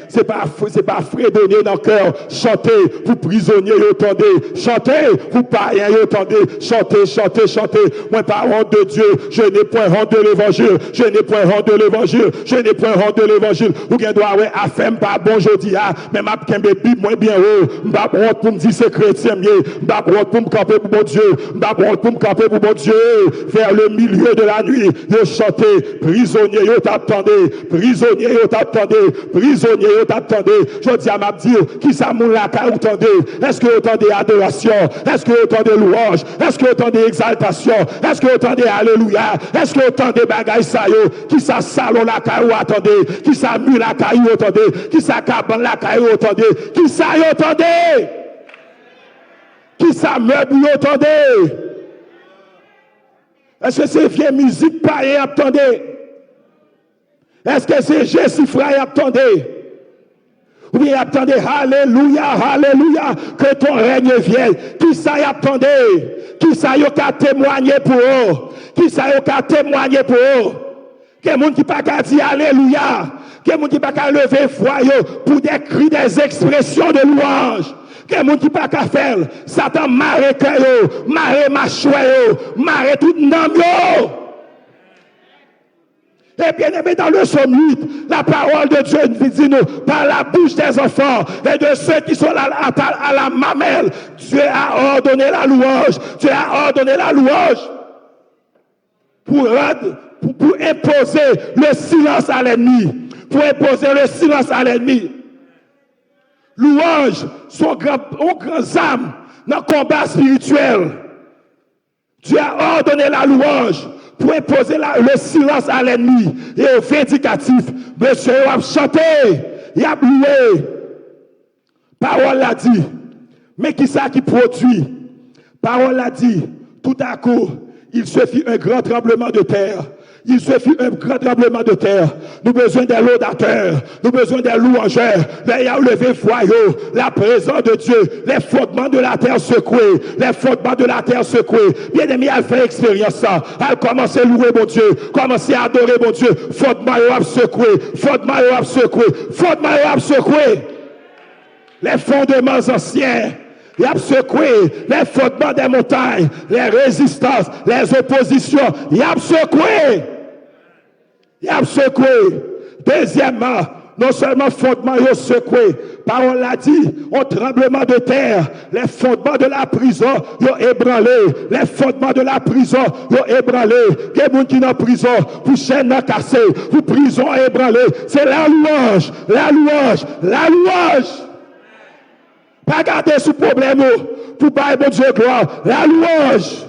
c'est pas fredonner dans le cœur. Chantez pour prisonniers, entendez. Chantez pour païens, entendez. Chantez, chantez, chantez. Moi, par honte de Dieu, je n'ai point honte de l'évangile. Je n'ai point honte de l'évangile. Je n'ai point honte de l'évangile. Ou bien doit ouais, affaire pas bon jodi ah, mais m'a kembe Bible moins bien haut. M'pa honte pour me dire c'est chrétien mieux. M'pa honte pour me camper pour bon Dieu. M'pa honte pour me camper pour bon Dieu. Vers le milieu de la nuit, yo chantez. Prisonniers, yo t'attendez. Prisonniers, yo t'attendez. Prisonniers, vous attendez. Je dis à ma dire, qui ça moun la ka attendez? Est-ce que vous attendez adoration? Est-ce que vous attendez louange? Est-ce que vous attendez exaltation? Est-ce que vous attendez alléluia? Est-ce que vous attendez bagaille sa yo? Qui ça salon la ka ou attendez? Qui ça mu la ka ou attendez? Qui ça caban la ka ou attendez? Qui ça y attendez? Qui ça meuble ou attendez? Est-ce que c'est vieille musique païenne attendez? Est-ce que c'est Jésus frère attendez? Oui, attendez, alléluia, alléluia, que ton règne vienne. Qui ça y attendez? Qui ça y a témoigné pour eux? Qui ça y a témoigné pour eux? Quel monde qui pas dire alléluia? Quel monde qui pas lever voix pour des cris, des expressions de louange? Quel monde qui pas faire? Satan marre cœur, marre mâchoire, marre tout nom yo. Et bien aimé dans le psaume 8, la parole de Dieu dit nous, par la bouche des enfants et de ceux qui sont à la mamelle, Dieu a ordonné la louange. Dieu a ordonné la louange pour imposer le silence à l'ennemi. Pour imposer le silence à l'ennemi. Louange sont grands âmes dans le combat spirituel. Dieu a ordonné la louange pour imposer le silence à l'ennemi et au vindicatif. Monsieur, il a chanté, il a loué. Parole l'a dit. Mais qui ça qui produit? Parole l'a dit. Tout à coup, Il suffit un grand tremblement de terre. Il suffit un grand tremblement de terre. Nous avons besoin des laudateurs. Nous avons besoin des louangeurs. Les levé foyaux. La présence de Dieu. Les fondements de la terre secoués. Les fondements de la terre secoués. Bien aimé, elle fait expérience ça. Elle commence à louer mon Dieu. Commence à adorer mon Dieu. Fondements à secouer. Fondements à secouer. Fondements à secouer. Les fondements anciens. Il a secoué les fondements des montagnes, les résistances, les oppositions. Il a secoué. Il a secoué. Deuxièmement, non seulement fondements ils ont secoué, parole l'a dit, au tremblement de terre, les fondements de la prison, ils ont ébranlé. Les fondements de la prison, ils ont ébranlé. Il y a des gens qui sont en prison, pour chaîne cassée, pour prison ébranlée. C'est la louange, la louange, la louange. Pas garder ce problème pour parler de Dieu gloire. La louange.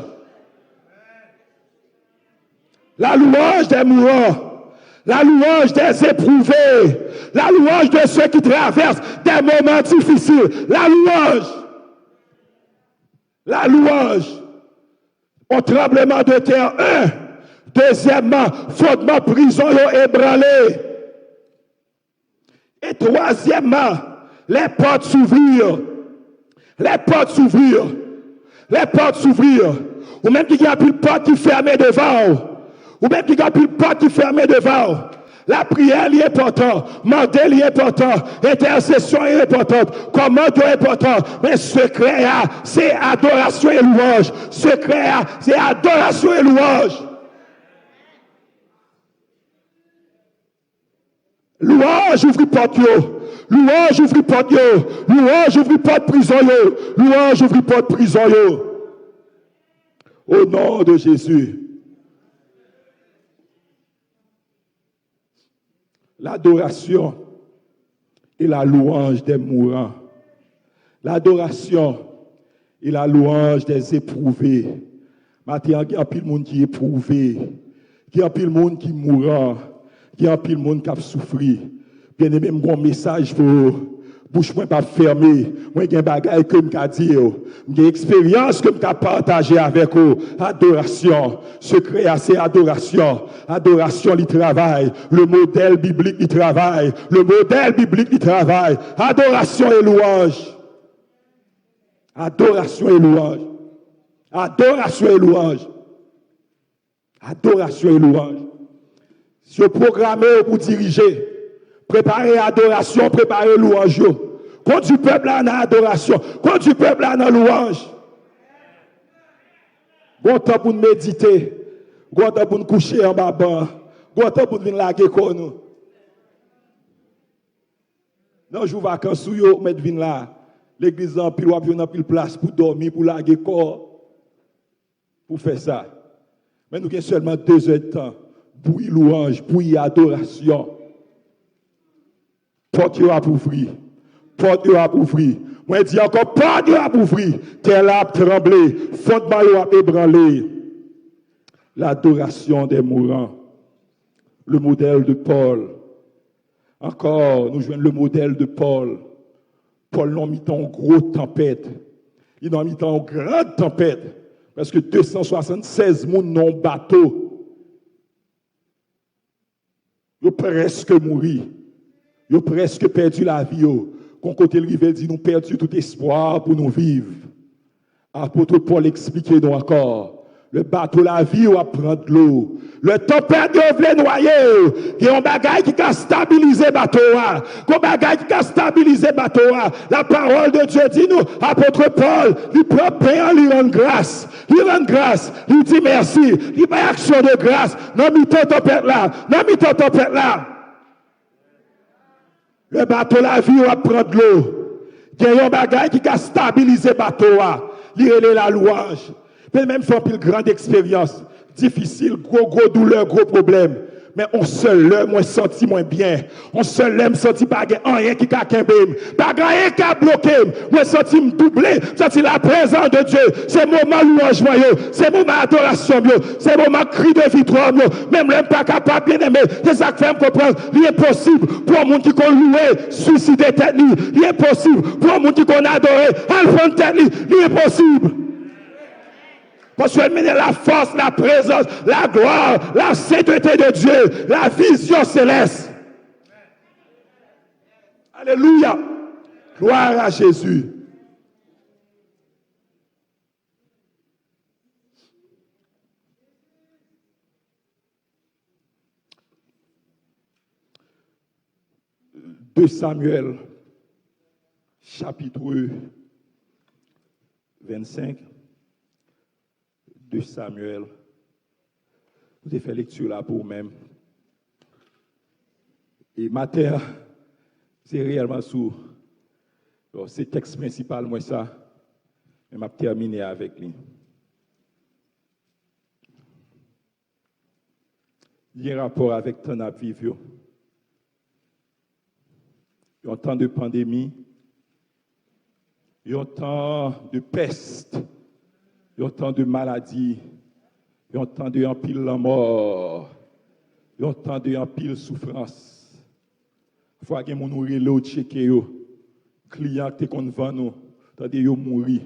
La louange des mourants. La louange des éprouvés. La louange de ceux qui traversent des moments difficiles. La louange. La louange. Au tremblement de terre. Un. Deuxièmement, fondement prison ébranlé. Et troisièmement, les portes s'ouvrirent. Les portes s'ouvrirent. Les portes s'ouvrirent. Ou même qu'il y a plus de portes qui ferment devant. Ou même qu'il y a plus de portes qui ferment devant. La prière est importante. Mandel est important. Intercession est importante. Commande est important. Mais secret, c'est adoration et louange. Secret, c'est adoration et louange. Louange ouvre porte yo. Louange ouvre porte yo. Louange ouvre porte prison yo. Louange ouvre porte prison yo. Au nom de Jésus. L'adoration et la louange des mourants. L'adoration et la louange des éprouvés. Maintenant, il y a plus de monde qui est éprouvé. Il y a plus de monde qui mourant. Il y a plus de monde qui a souffert. Bien aimé, mon message pour bouche moi pas fermé. Moi j'ai un bagage que me dire. J'ai expérience que me partager avec vous. Adoration, secret c'est adoration. Adoration il travaille, le modèle biblique il travaille, le modèle biblique il travaille. Adoration et louange. Adoration et louange. Adoration et louange. Adoration et louange. Si vous programmez pour diriger, préparez adoration, préparez louange. Quand du peuple là dans adoration, quand du peuple là dans louange. Bon temps pour méditer, bon temps pour coucher en bas, bon temps pour venir laguer comme nous. Non, je vacances où yo mettre vin là. L'église en pile ou en pile place pour dormir, pour laguer corps. Pour faire ça. Mais nous avons seulement 2 heures de temps. Pour y louange, pour y adoration. Porte à ouvrir. Porte à ouvrir. Moi, je dis encore, porte à ouvrir. Terre a tremblé. Fondement a ébranlé. L'adoration des mourants. Le modèle de Paul. Encore, nous jouons le modèle de Paul. Paul n'a mis en grosse tempête. Il n'a mis en grande tempête. Parce que 276 personnes n'ont bateau. Ils ont presque mouru. Ils ont presque perdu la vie. Quand côté le rivel dit nous perdu tout espoir pour nous vivre. Apôtre Paul explique nous encore. Le bateau la vie va prendre l'eau. Le tempête voulait noyer. Il y a un bagage qui a stabilisé le bateau. Un bagage qui a stabilisé le bateau. La parole de Dieu dit nous, apôtre Paul, il prend pain, il rend grâce. Il rend grâce. Il dit merci. Il fait action de grâce. Non, mi-temps tempête là. Non, mi-temps tempête là. Le bateau la vie va prendre l'eau. Il y a un bagage qui a stabilisé le bateau. Il est la louange. Mais même faire une grande expérience, difficile, gros douleur, gros problème. Mais on seul l'homme, moi senti moins bien. On seul l'homme senti pas rien qui a kembem. Pas rien qui a bloqué. Moi senti me doubler, senti la présence de Dieu. C'est moment louange yo, c'est moment adoration yo, c'est moment cri de victoire yo. Même l'homme pas capable bien aimer. C'est ça que fait me comprendre. Il est possible pour un monde qui qu'on louer, suicider tête li. Il est possible pour un monde qui qu'on adorer, prendre tête li. Il est possible. Parce qu'elle mène la force, la présence, la gloire, la sainteté de Dieu, la vision céleste. Alléluia. Gloire à Jésus. De Samuel, chapitre 25. De Samuel. Vous avez fait lecture là pour vous-même. Et matin, c'est réellement sous. C'est texte principal, moi ça. Je vais terminer avec lui. Il y a un rapport avec ton vivre. Il y a un temps de pandémie. Il y a un temps de peste. Il y a un temps de maladie. Il y a un temps de pile la mort. Il y a un temps de pile souffrance. Il faut que nous nous checker. Client qui qu'on vend nous, tandis yo mourir.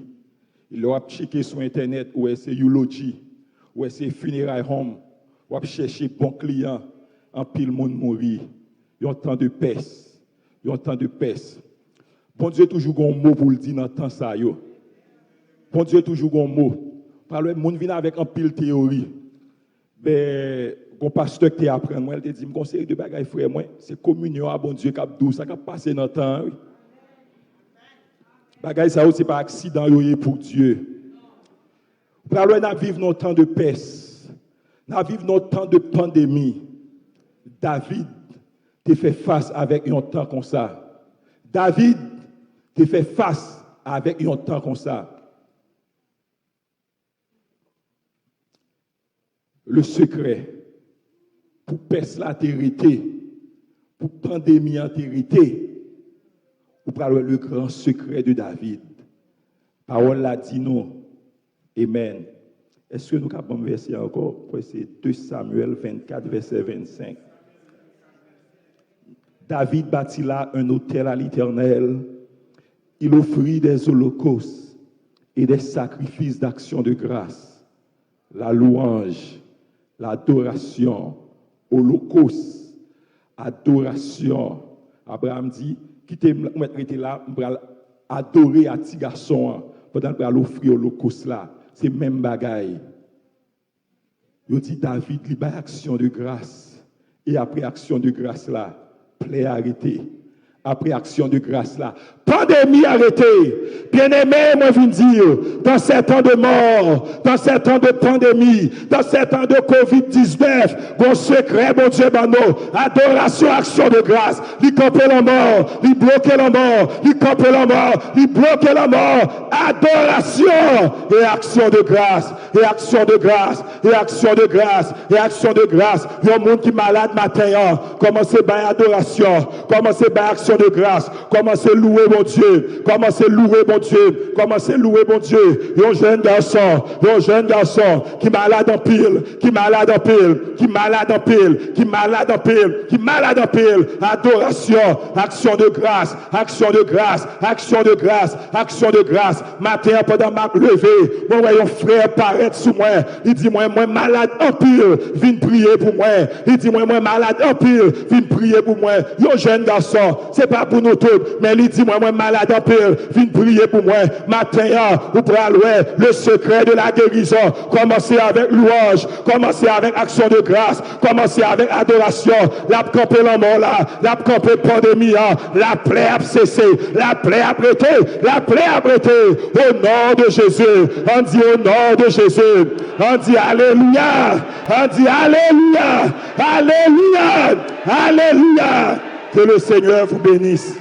Il a checké sur internet où c'est eulogy, où c'est funeral home, ou a chercher bon client, en pile monde mourir. Il y a un temps de peste. Il y a un temps de peste. Bon Dieu toujours un mot pour le dire dans le temps ça yo. Bon Dieu toujours un mot. Par le monde vient avec un pile théorie. Ben un pasteur qui apprend moi, il te dit me conseiller de bagaille frère moi, c'est communion à bon Dieu qui a dou ça qui passer dans le temps. Bagay ça c'est pas accident pour Dieu. Nous vivons dans temps de peste. Nous vivons dans temps de pandémie. David te fait face avec un temps comme ça. David te fait face avec un temps comme ça. Le secret pour peste la vérité, pour pandémie en vérité. Vous parlez le grand secret de David. Parole l'a dit nous. Amen. Est-ce que nous avons un verset encore? C'est 2 Samuel 24, verset 25. David bâtit là un autel à l'Éternel. Il offrit des holocaustes et des sacrifices d'action de grâce. La louange, l'adoration, holocauste, adoration. Abraham dit, qui était là, adorer à petit garçon pendant qu'il offrir l'holocauste là. C'est même bagaille. Il dit David, il a action de grâce. Et après action de grâce là, plaît arrêter. Après action de grâce là, pandémie arrêtée. Bien-aimé, moi je viens dire, dans ces temps de mort, dans ces temps de pandémie, dans ces temps de Covid-19, bon secret, bon Dieu, adoration, action de grâce, lui camper la mort, lui bloquer la mort, lui camper la mort, lui bloquer la mort, adoration et action de grâce, et action de grâce, et action de grâce, et action de grâce. Il y a un monde qui est malade matin, commencez par adoration, commencez par action de grâce, commencez louer mon Dieu, commencez louer mon Dieu, commencez louer mon Dieu. Il y a un jeune garçon qui est malade en pile, qui est malade en pile, qui est malade en pile, qui est malade en pile, qui est malade en pile. Adoration, action de grâce, action de grâce, action de grâce, action de grâce. Matin pendant ma levée, mon voyons frère paraître sous moi. Il dit moi malade en pile, viens prier pour moi. Il dit moi malade en pile, viens prier pour moi. Il y a un jeune garçon, c'est pas pour nous tous, mais il dit moi malade en pile, viens prier pour moi. Matin, vous pourrez louer le secret de la guérison. Commencez avec louange, commencez avec action de grâce, commencez avec adoration. La campé la mort là, la campé pandémie, la plaie a cessé, la plaie a prêté, la plaie a prêté. Au nom de Jésus, on dit au nom de Jésus, on dit alléluia, on dit alléluia, alléluia, alléluia. Que le Seigneur vous bénisse.